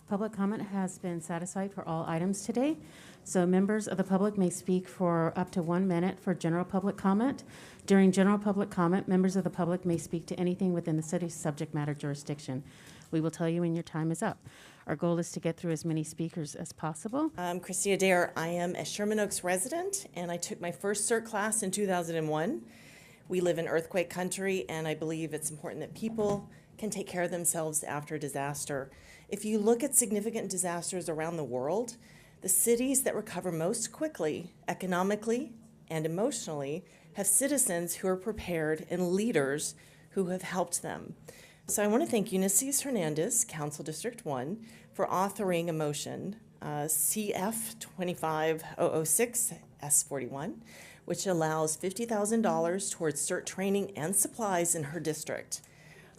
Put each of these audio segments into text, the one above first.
Public comment has been satisfied for all items today. So members of the public may speak for up to 1 minute for general public comment. During general public comment, members of the public may speak to anything within the city's subject matter jurisdiction. We will tell you when your time is up. Our goal is to get through as many speakers as possible. I'm Christy Adair. I am a Sherman Oaks resident, and I took my first CERT class in 2001. We live in earthquake country, and I believe it's important that people can take care of themselves after disaster. If you look at significant disasters around the world, the cities that recover most quickly, economically and emotionally, have citizens who are prepared and leaders who have helped them. So I want to thank Ulysses Hernandez, Council District 1, for authoring a motion, CF 25006 S41, which allows $50,000 towards CERT training and supplies in her district.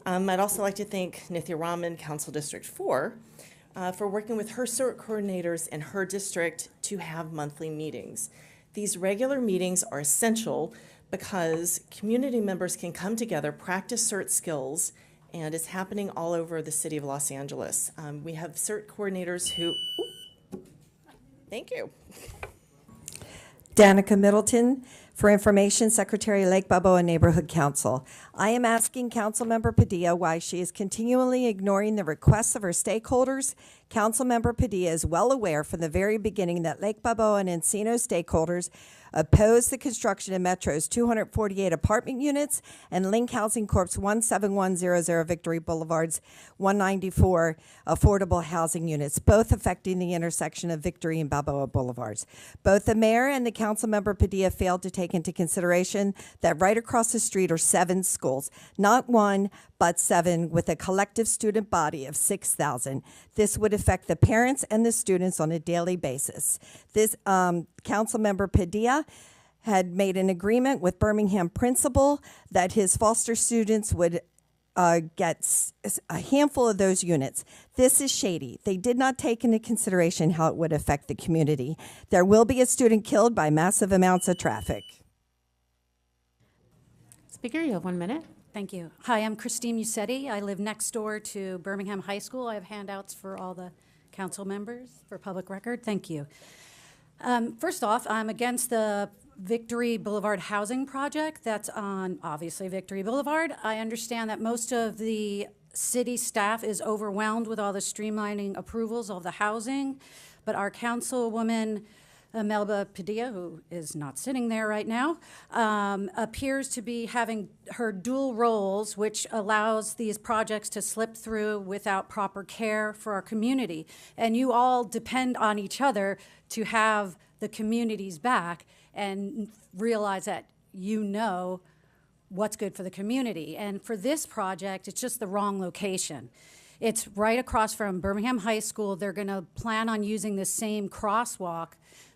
I'd also like to thank Nithya Raman, Council District 4, for working with her CERT coordinators in her district to have monthly meetings. These regular meetings are essential because community members can come together, practice CERT skills, and it's happening all over the city of Los Angeles. We have CERT coordinators who, thank you. Danica Middleton, for information, Secretary, Lake Balboa Neighborhood Council. I am asking Councilmember Padilla why she is continually ignoring the requests of her stakeholders. Councilmember Padilla is well aware from the very beginning that Lake Balboa and Encino stakeholders opposed the construction of Metro's 248 apartment units and Link Housing Corp's 17100 Victory Boulevard's 194 affordable housing units, both affecting the intersection of Victory and Balboa Boulevards. Both the mayor and the Councilmember Padilla failed to take into consideration that right across the street are 7 schools, not 1, but 7, with a collective student body of 6,000. This would affect the parents and the students on a daily basis. This Councilmember Padilla had made an agreement with Birmingham principal that his foster students would get a handful of those units. This is shady. They did not take into consideration how it would affect the community. There will be a student killed by massive amounts of traffic. Speaker, you have 1 minute. Thank you. Hi, I'm Christine Musetti. I live next door to Birmingham High School. I have handouts for all the council members for public record. Thank you. First off, I'm against the Victory Boulevard housing project that's on, obviously, Victory Boulevard. I understand that most of the city staff is overwhelmed with all the streamlining approvals of the housing, but our councilwoman, Melba Padilla, who is not sitting there right now, appears to be having her dual roles, which allows these projects to slip through without proper care for our community. And you all depend on each other to have the communities back and realize that you know what's good for the community. And for this project, it's just the wrong location. It's right across from Birmingham High School. They're going to plan on using the same crosswalk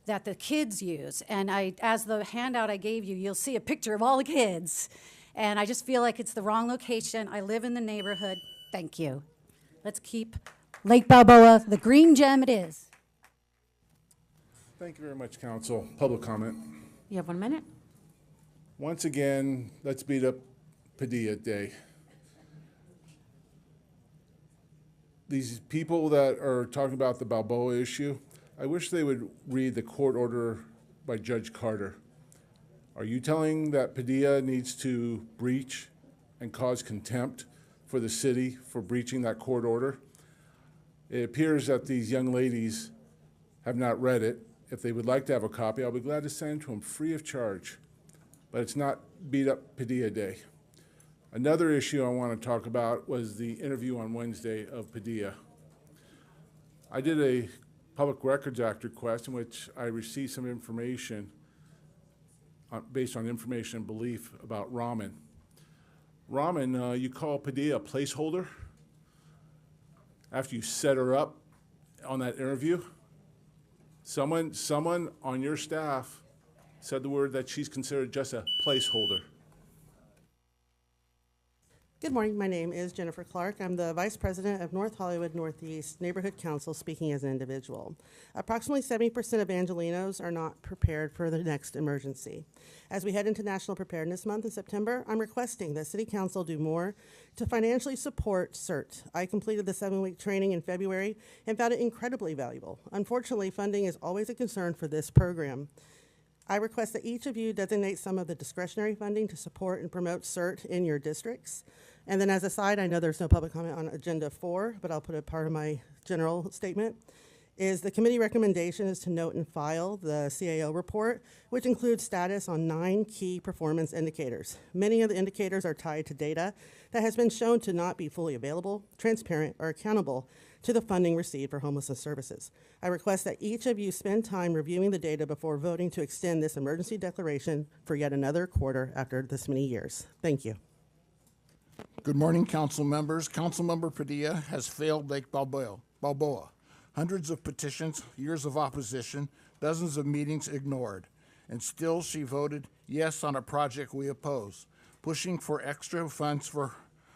that the kids use. And as the handout I gave you, you'll see a picture of all the kids. And I just feel like it's the wrong location. I live in the neighborhood. Thank you. Let's keep Lake Balboa the green gem it is. Thank you very much, Council. Public comment. You have 1 minute. Once again, let's beat up Padilla Day. These people that are talking about the Balboa issue, I wish they would read the court order by Judge Carter. Are you telling that Padilla needs to breach and cause contempt for the city for breaching that court order? It appears that these young ladies have not read it. If they would like to have a copy, I'll be glad to send it to them free of charge. But it's not beat up Padilla Day. Another issue I want to talk about was the interview on Wednesday of Padilla. I did a Public Records Act request in which I received some information based on information and belief about Raman. Raman, you call Padilla a placeholder after you set her up on that interview. Someone on your staff said the word that she's considered just a placeholder. Good morning. My name is Jennifer Clark. I'm the Vice President of North Hollywood Northeast Neighborhood Council, speaking as an individual. Approximately 70% of Angelenos are not prepared for the next emergency. As we head into National Preparedness Month in September, I'm requesting that City Council do more to financially support CERT. I completed the 7-week training in February and found it incredibly valuable. Unfortunately, funding is always a concern for this program. I request that each of you designate some of the discretionary funding to support and promote CERT in your districts. And then as a side, I know there's no public comment on Agenda 4, but I'll put a part of my general statement, is the committee recommendation is to note and file the CAO report, which includes status on 9 key performance indicators. Many of the indicators are tied to data that has been shown to not be fully available, transparent, or accountable to the funding received for homelessness services. I request that each of you spend time reviewing the data before voting to extend this emergency declaration for yet another quarter after this many years. Thank you. Good morning, council members. Councilmember Padilla has failed Lake Balboa. Hundreds of petitions, years of opposition, dozens of meetings ignored. And still she voted yes on a project we oppose, pushing for extra funds for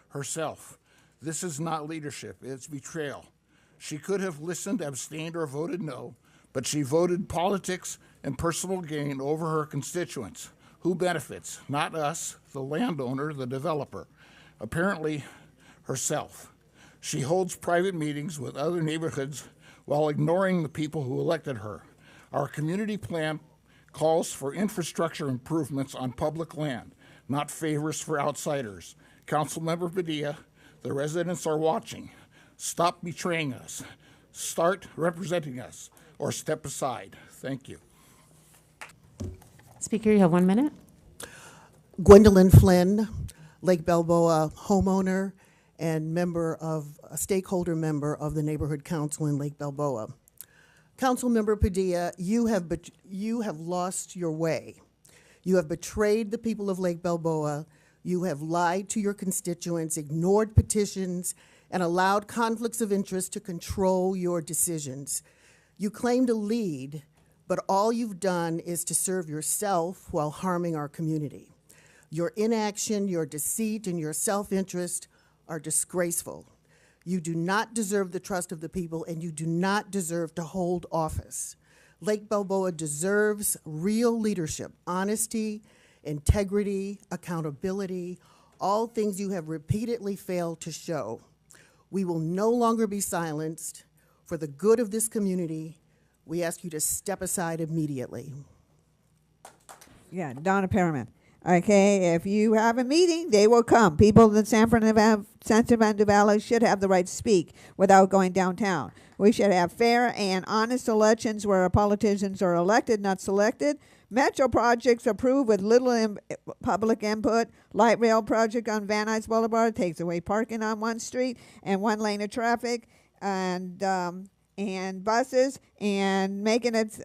herself. This is not leadership, it's betrayal. She could have listened, abstained, or voted no, but she voted politics and personal gain over her constituents. Who benefits? Not us, the landowner, the developer. Apparently herself. She holds private meetings with other neighborhoods while ignoring the people who elected her. Our community plan calls for infrastructure improvements on public land, not favors for outsiders. Councilmember Padilla, the residents are watching. Stop betraying us. Start representing us, or step aside. Thank you. Speaker, you have 1 minute. Gwendolyn Flynn, Lake Balboa homeowner and a stakeholder member of the Neighborhood Council in Lake Balboa. Councilmember Padilla, you have lost your way. You have betrayed the people of Lake Balboa. You have lied to your constituents, ignored petitions, and allowed conflicts of interest to control your decisions. You claim to lead, but all you've done is to serve yourself while harming our community. Your inaction, your deceit, and your self-interest are disgraceful. You do not deserve the trust of the people, and you do not deserve to hold office. Lake Balboa deserves real leadership, honesty, integrity, accountability, all things you have repeatedly failed to show. We will no longer be silenced. For the good of this community, we ask you to step aside immediately. Yeah, Donna Perriman. Okay, if you have a meeting, they will come. People in San Fernando Valley should have the right to speak without going downtown. We should have fair and honest elections where our politicians are elected, not selected. Metro projects approved with little public input. Light rail project on Van Nuys Boulevard takes away parking on one street and 1 lane of traffic, and buses, and making it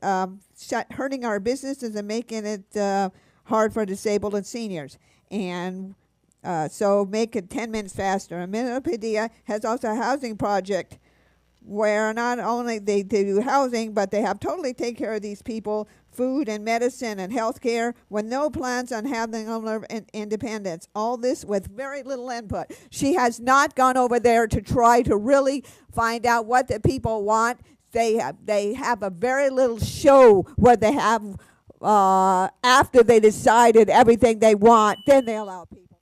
hurting our businesses and making it hard for disabled and seniors. And so make it 10 minutes faster. And Padilla has also a housing project where not only they do housing, but they have totally take care of these people, food and medicine and health care, with no plans on having their independence. All this with very little input. She has not gone over there to try to really find out what the people want. They have a very little show where they have after they decided everything they want, then they allow people.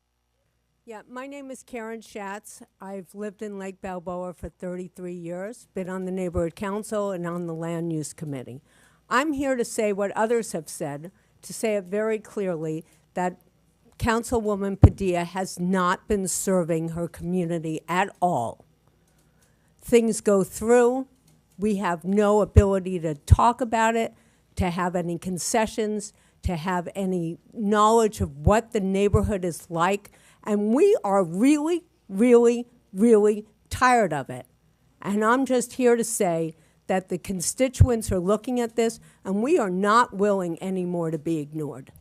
Yeah, my name is Karen Schatz. I've lived in Lake Balboa for 33 years, been on the Neighborhood Council and on the Land Use Committee. I'm here to say what others have said, to say it very clearly, that Councilwoman Padilla has not been serving her community at all. Things go through. We have no ability to talk about it, to have any concessions, to have any knowledge of what the neighborhood is like. And we are really, really, really tired of it. And I'm just here to say that the constituents are looking at this, and we are not willing anymore to be ignored.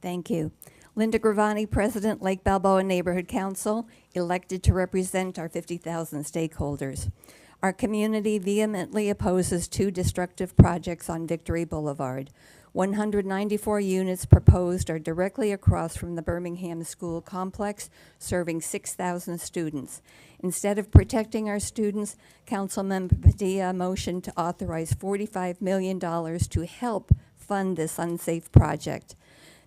Thank you. Linda Gravani, President, Lake Balboa Neighborhood Council, elected to represent our 50,000 stakeholders. Our community vehemently opposes 2 destructive projects on Victory Boulevard. 194 units proposed are directly across from the Birmingham School Complex, serving 6,000 students. Instead of protecting our students, Councilmember Padilla motioned to authorize $45 million to help fund this unsafe project.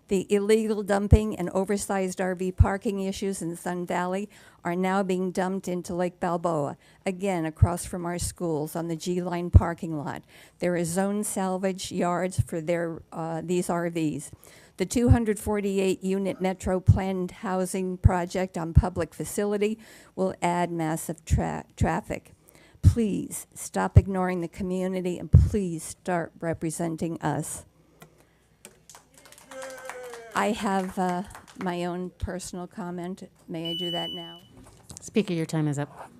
The illegal dumping and oversized RV parking issues in Sun Valley are now being dumped into Lake Balboa, again across from our schools on the G-Line parking lot. There are zone salvage yards for these RVs. The 248-unit Metro planned housing project on public facility will add massive traffic. Please stop ignoring the community and please start representing us. I have my own personal comment. May I do that now? Speaker, your time is up.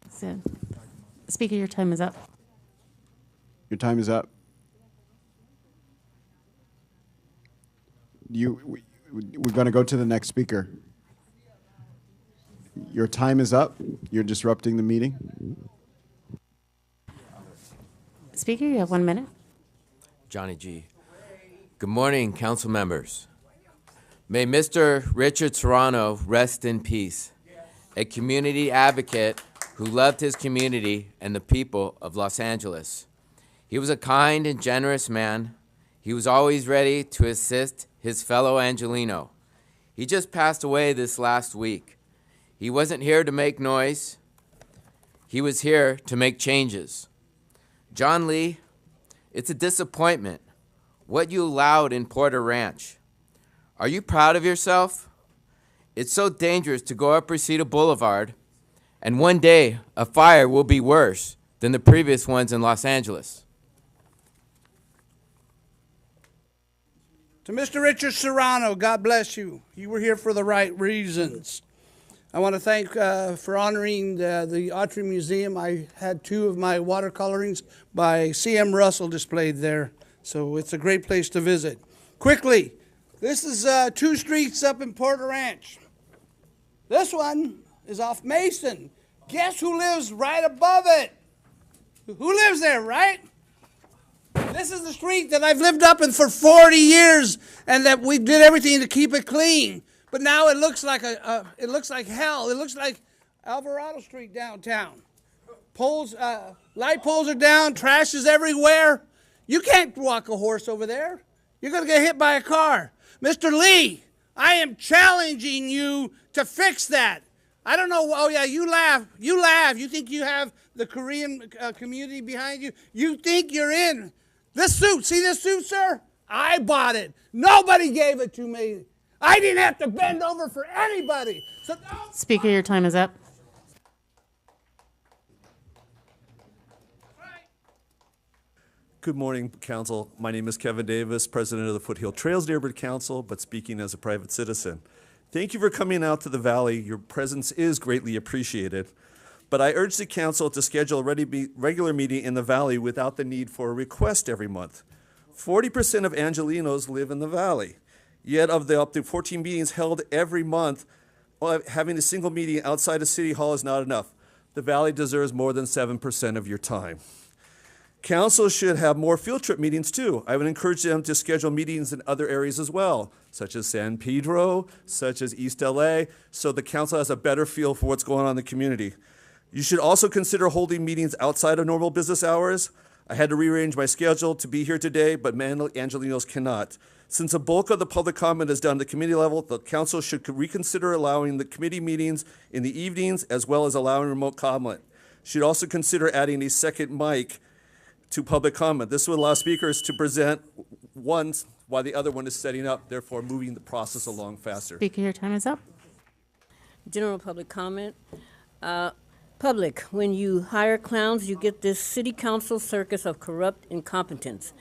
So, Speaker, your time is up. Your time is up. We're going to go to the next speaker. Your time is up. You're disrupting the meeting. Speaker, you have 1 minute. Johnny G. Good morning, council members. May Mr. Richard Serrano rest in peace, a community advocate who loved his community and the people of Los Angeles. He was a kind and generous man. He was always ready to assist his fellow Angelino. He just passed away this last week. He wasn't here to make noise. He was here to make changes. John Lee, it's a disappointment what you allowed in Porter Ranch. Are you proud of yourself? It's so dangerous to go up Reseda Boulevard, and one day a fire will be worse than the previous ones in Los Angeles. To Mr. Richard Serrano, God bless you. You were here for the right reasons. I want to thank for honoring the Autry Museum. I had 2 of my watercolorings by C.M. Russell displayed there, so it's a great place to visit. Quickly, this is 2 streets up in Porter Ranch. This one is off Mason. Guess who lives right above it? Who lives there, right? This is the street that I've lived up in for 40 years, and that we did everything to keep it clean. But now it looks like it looks like hell. It looks like Alvarado Street downtown. Poles, light poles are down. Trash is everywhere. You can't walk a horse over there. You're going to get hit by a car. Mr. Lee, I am challenging you to fix that. I don't know. Oh yeah, you laugh. You laugh. You think you have the Korean community behind you. You think you're in. This suit, see this suit, sir? I bought it. Nobody gave it to me. I didn't have to bend over for anybody. So Speaker, your time is up. Good morning, Council. My name is Kevin Davis, President of the Foothill Trails Neighborhood Council, but speaking as a private citizen. Thank you for coming out to the Valley. Your presence is greatly appreciated. But I urge the Council to schedule a regular meeting in the Valley without the need for a request every month. 40% of Angelinos live in the Valley. Yet of the up to 14 meetings held every month, having a single meeting outside of City Hall is not enough. The Valley deserves more than 7% of your time. Council should have more field trip meetings too. I would encourage them to schedule meetings in other areas as well, such as San Pedro, such as East LA, so the council has a better feel for what's going on in the community. You should also consider holding meetings outside of normal business hours. I had to rearrange my schedule to be here today, but Angelinos cannot. Since a bulk of the public comment is done at the committee level, the council should reconsider allowing the committee meetings in the evenings as well as allowing remote comment. Should also consider adding a second mic to public comment. This would allow speakers to present once while the other one is setting up, therefore moving the process along faster. Speaker, your time is up. General public comment. Public, when you hire clowns, you get this city council circus of corrupt incompetence.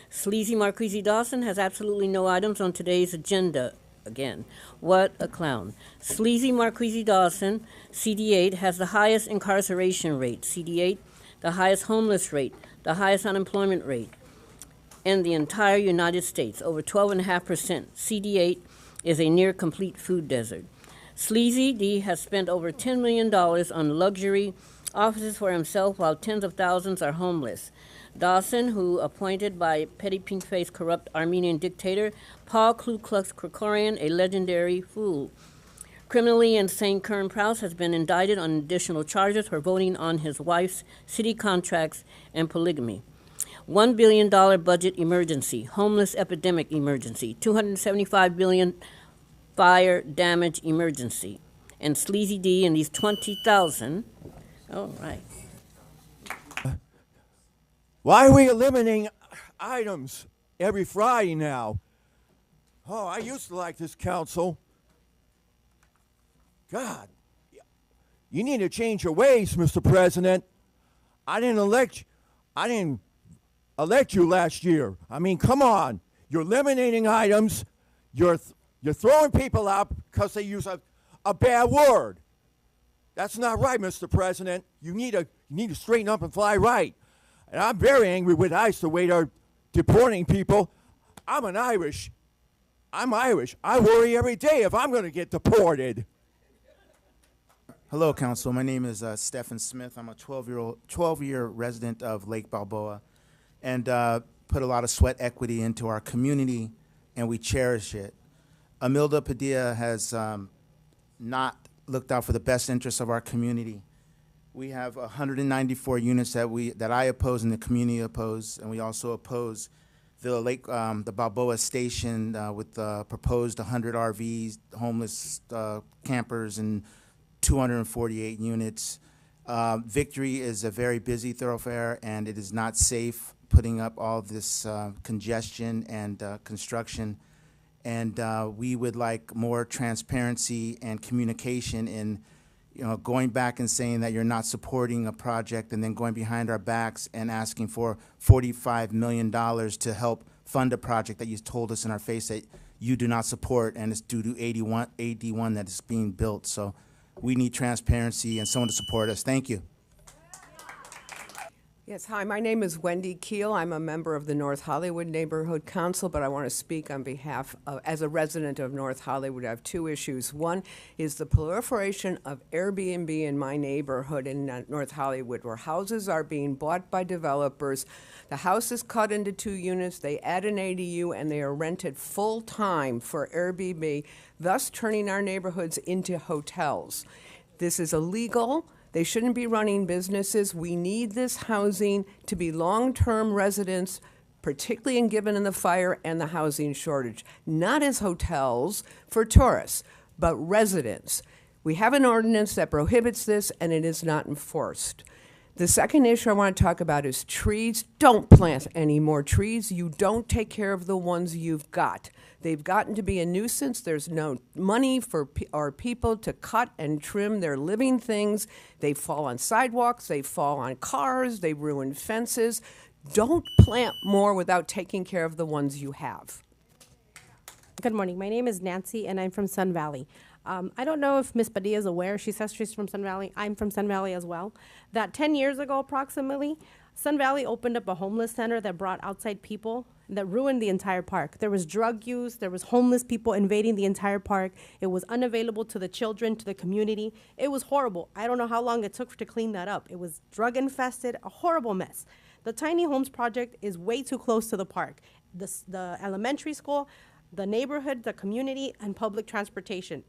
Sleazy Marquise Dawson has absolutely no items on today's agenda. again. What a clown. Sleazy Marquise Dawson, CD8, has the highest incarceration rate. CD8, the highest homeless rate, the highest unemployment rate in the entire United States, over 12.5%. CD8 is a near complete food desert. Sleazy D has spent over $10 million on luxury offices for himself while tens of thousands are homeless. Dawson, who appointed by petty pink-faced corrupt Armenian dictator Paul Ku Klux Krakorian, a legendary fool. Criminally insane Kern Prouse has been indicted on additional charges for voting on his wife's city contracts and polygamy. $1 billion budget emergency, homeless epidemic emergency, $275 billion fire damage emergency. And Sleazy D and these 20,000, all right. Why are we eliminating items every Friday now? Oh, I used to like this council. God, you need to change your ways, Mr. President. I didn't elect you last year. I mean, come on. You're eliminating items. You're throwing people out because they use a bad word. That's not right, Mr. President. You need to straighten up and fly right. And I'm very angry with ICE the way they're deporting people. I'm Irish. I worry every day if I'm going to get deported. Hello, Council. My name is Stephen Smith. I'm a 12-year resident of Lake Balboa and put a lot of sweat equity into our community, and we cherish it. Imelda Padilla has not looked out for the best interests of our community. We have 194 units that I oppose and the community oppose, and we also oppose the Balboa station with the proposed 100 RVs, homeless campers, and 248 units. Victory is a very busy thoroughfare, and it is not safe putting up all this congestion and construction. And we would like more transparency and communication in, going back and saying that you're not supporting a project and then going behind our backs and asking for $45 million to help fund a project that you told us in our face that you do not support, and it's due to AD1 that is being built. So we need transparency and someone to support us. Thank you. Yes, hi, my name is Wendy Keel. I'm a member of the North Hollywood Neighborhood Council, but I want to speak on behalf of, as a resident of North Hollywood, I have two issues. One is the proliferation of Airbnb in my neighborhood in North Hollywood, where houses are being bought by developers. The house is cut into 2 units, they add an ADU, and they are rented full-time for Airbnb, thus turning our neighborhoods into hotels. This is illegal. They shouldn't be running businesses. We need this housing to be long-term residents, particularly given in the fire and the housing shortage, not as hotels for tourists, but residents. We have an ordinance that prohibits this, and it is not enforced. The second issue I want to talk about is trees. Don't plant any more trees. You don't take care of the ones you've got. They've gotten to be a nuisance. There's no money for our people to cut and trim their living things. They fall on sidewalks. They fall on cars. They ruin fences. Don't plant more without taking care of the ones you have. Good morning. My name is Nancy, and I'm from Sun Valley. I don't know if Ms. Padilla is aware. She says she's from Sun Valley. I'm from Sun Valley as well. That 10 years ago, approximately, Sun Valley opened up a homeless center that brought outside people that ruined the entire park. There was drug use. There was homeless people invading the entire park. It was unavailable to the children, to the community. It was horrible. I don't know how long it took to clean that up. It was drug infested, a horrible mess. The Tiny Homes project is way too close to the park. The elementary school, the neighborhood, the community, and public transportation.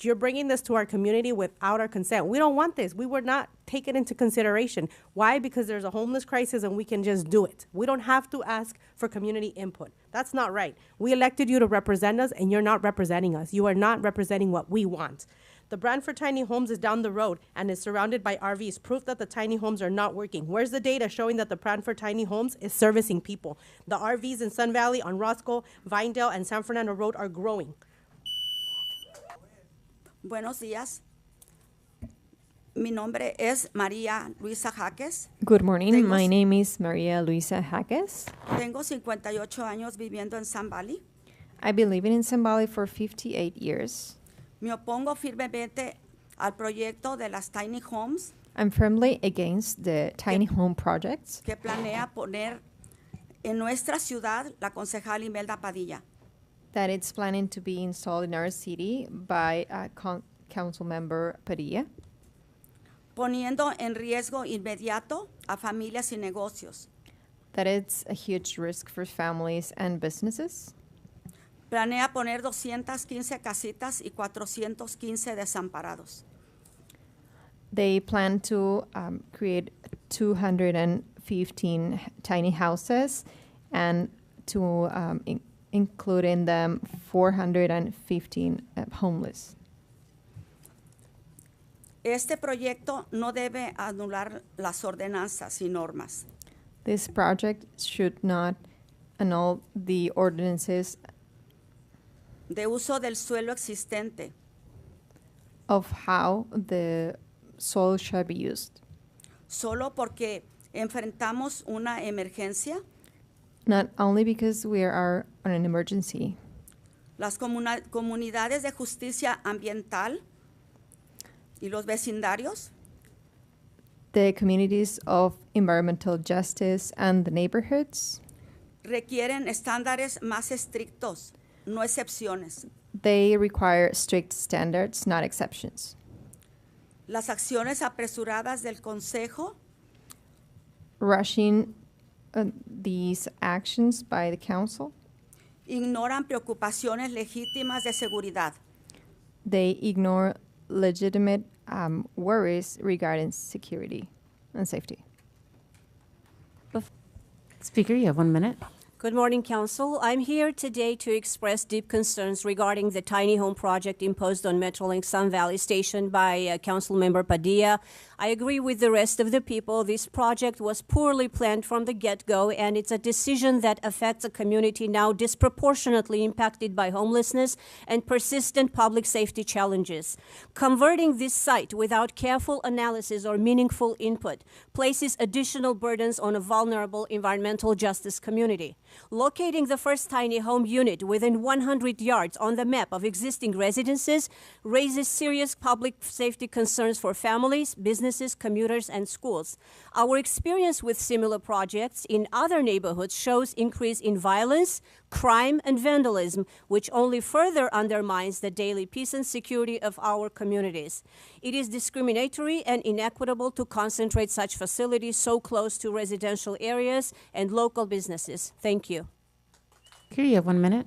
You're bringing this to our community without our consent. We don't want this. We were not taken into consideration. Why? Because there's a homeless crisis and we can just do it. We don't have to ask for community input. That's not right. We elected you to represent us, and you're not representing us. You are not representing what we want. The brand for tiny homes is down the road and is surrounded by RVs, proof that the tiny homes are not working. Where's the data showing that the brand for tiny homes is servicing people? The RVs in Sun Valley, on Roscoe, Vinedale, and San Fernando Road are growing. Buenos días. Mi nombre es María Luisa Jaques. Good morning. My name is Maria Luisa Jaques. Tengo 58 años viviendo en Sun Valley. I've been living in Sun Valley for 58 years. Me opongo firmemente al proyecto de las tiny homes I'm firmly against the tiny home projects que planea poner en nuestra ciudad la concejal Imelda Padilla. that it's planning to be installed in our city by Council Member Padilla, poniendo en riesgo inmediato a familias y negocios. that it's a huge risk for families and businesses. Planea poner 215 casitas y 415 desamparados. They plan to create 215 tiny houses and to include in them 415 homeless. Este proyecto no debe anular las ordenanzas y normas. This project should not annul the ordinances de uso del suelo existente. of how the soil shall be used. Solo porque enfrentamos una emergencia, Not only because we are on an emergency. las comunidades de justicia ambiental y los vecindarios The communities of environmental justice and the neighborhoods, requieren estándares más estrictos, no excepciones. they require strict standards, not exceptions. Las acciones apresuradas del Consejo Rushing these actions by the council, ignoran preocupaciones legítimas de seguridad. they ignore legitimate worries regarding security and safety. Speaker, you have 1 minute. Good morning, Council. I'm here today to express deep concerns regarding the tiny home project imposed on Metrolink Sun Valley Station by Councilmember Padilla. I agree with the rest of the people. This project was poorly planned from the get-go, and it's a decision that affects a community now disproportionately impacted by homelessness and persistent public safety challenges. Converting this site without careful analysis or meaningful input places additional burdens on a vulnerable environmental justice community. Locating the first tiny home unit within 100 yards on the map of existing residences raises serious public safety concerns for families, businesses, commuters, and schools. Our experience with similar projects in other neighborhoods shows increase in violence, crime, and vandalism, which only further undermines the daily peace and security of our communities. It is discriminatory and inequitable to concentrate such facilities so close to residential areas and local businesses. Thank you. Here you have 1 minute.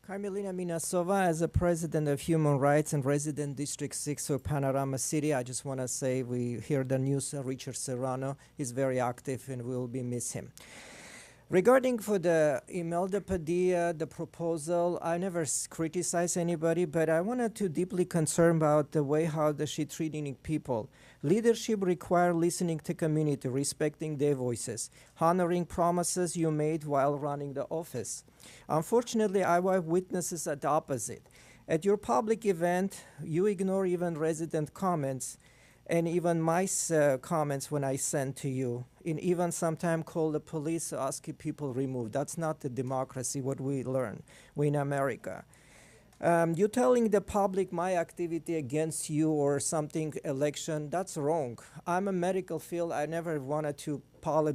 Carmelina Minasova, as a president of Human Rights and resident District 6 of Panorama City, I just want to say we hear the news of Richard Serrano. He's very active and we will be miss him. Regarding for the Imelda Padilla, the proposal, I never criticize anybody, but I wanted to deeply concern about the way how she treating people. Leadership require listening to community, respecting their voices, honoring promises you made while running the office. Unfortunately, I witnesses the opposite. At your public event, you ignore even resident comments and even my comments when I send to you, and even sometimes call the police asking people removed. That's not the democracy, what we learn in America. You telling the public my activity against you or something election, that's wrong. I'm a medical field. I never wanted to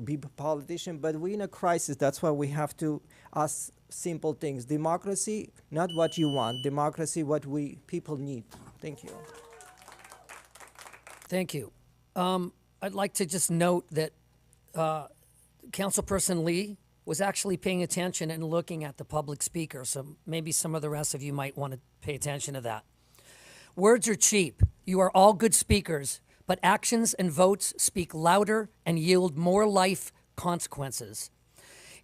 be a politician, but we're in a crisis. That's why we have to ask simple things. Democracy, not what you want. Democracy, what we people need. Thank you. Thank you. I'd like to just note that Councilperson Lee was actually paying attention and looking at the public speaker, so maybe some of the rest of you might want to pay attention to that. Words are cheap. You are all good speakers, but actions and votes speak louder and yield more life consequences.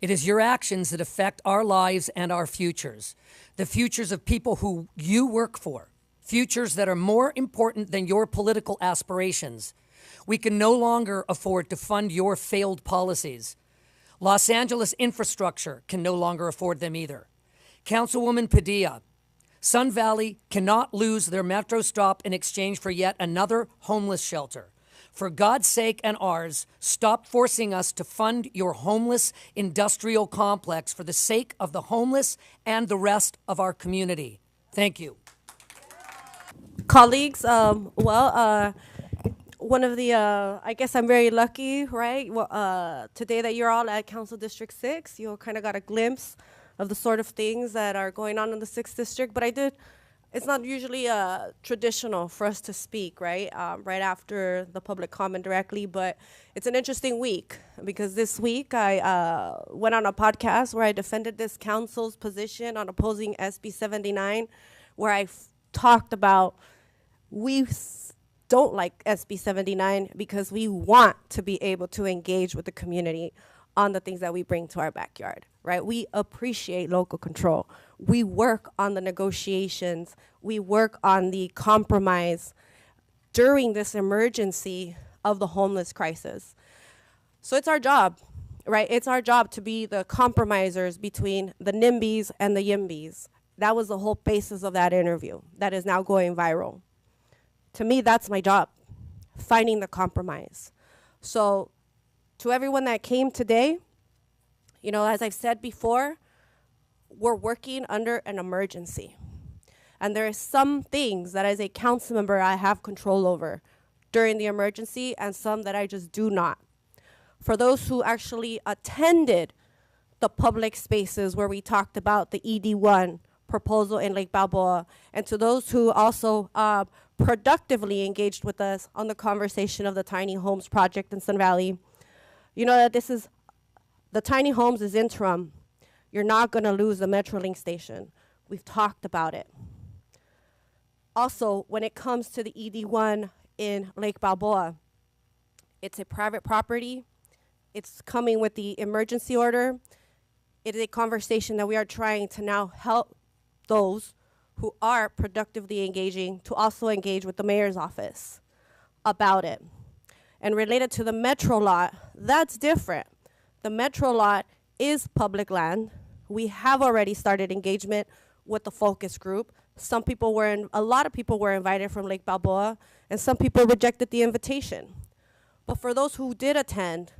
It is your actions that affect our lives and our futures, the futures of people who you work for, futures that are more important than your political aspirations. We can no longer afford to fund your failed policies. Los Angeles infrastructure can no longer afford them either. Councilwoman Padilla, Sun Valley cannot lose their metro stop in exchange for yet another homeless shelter. For God's sake and ours, stop forcing us to fund your homeless industrial complex for the sake of the homeless and the rest of our community. Thank you. Colleagues, one of the, I guess I'm very lucky, right? Well, today that you're all at Council District 6, you kind of got a glimpse of the sort of things that are going on in the 6th District. But it's not usually traditional for us to speak, right? Right after the public comment directly, but it's an interesting week because this week I went on a podcast where I defended this council's position on opposing SB 79, where I talked about don't like SB 79 because we want to be able to engage with the community on the things that we bring to our backyard, right? We appreciate local control. We work on the negotiations. We work on the compromise during this emergency of the homeless crisis. So it's our job, right? It's our job to be the compromisers between the NIMBYs and the YIMBYs. That was the whole basis of that interview that is now going viral. To me, that's my job, finding the compromise. So to everyone that came today, you know, as I've said before, we're working under an emergency. And there are some things that as a council member I have control over during the emergency and some that I just do not. For those who actually attended the public spaces where we talked about the ED1 proposal in Lake Balboa, and to those who also productively engaged with us on the conversation of the tiny homes project in Sun Valley, you know that the tiny homes is interim. You're not gonna lose the Metrolink station. We've talked about it. Also, when it comes to the ED1 in Lake Balboa, it's a private property. It's coming with the emergency order. It is a conversation that we are trying to now help those who are productively engaging to also engage with the mayor's office about it. And related to the metro lot, that's different. The metro lot is public land. We have already started engagement with the focus group. A lot of people were invited from Lake Balboa, and some people rejected the invitation. But for those who did attend,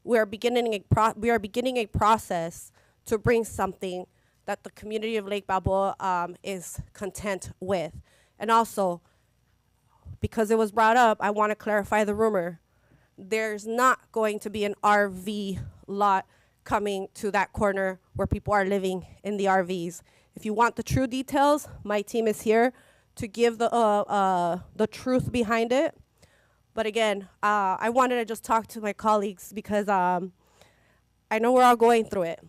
we are beginning a process to bring something that the community of Lake Balboa is content with. And also, because it was brought up, I want to clarify the rumor. There's not going to be an RV lot coming to that corner where people are living in the RVs. If you want the true details, my team is here to give the truth behind it. But again, I wanted to just talk to my colleagues because I know we're all going through it.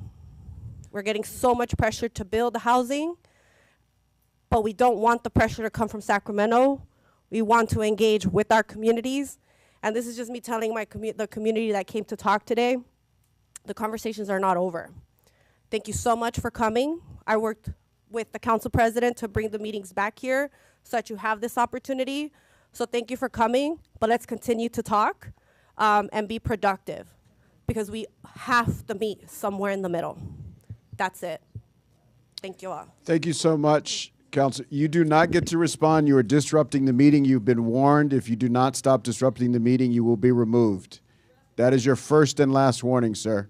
We're getting so much pressure to build the housing, but we don't want the pressure to come from Sacramento. We want to engage with our communities. And this is just me telling the community that came to talk today, the conversations are not over. Thank you so much for coming. I worked with the council president to bring the meetings back here so that you have this opportunity. So thank you for coming, but let's continue to talk and be productive because we have to meet somewhere in the middle. That's it. Thank you all. Thank you so much, Council. You do not get to respond. You are disrupting the meeting. You've been warned. If you do not stop disrupting the meeting, you will be removed. That is your first and last warning, sir.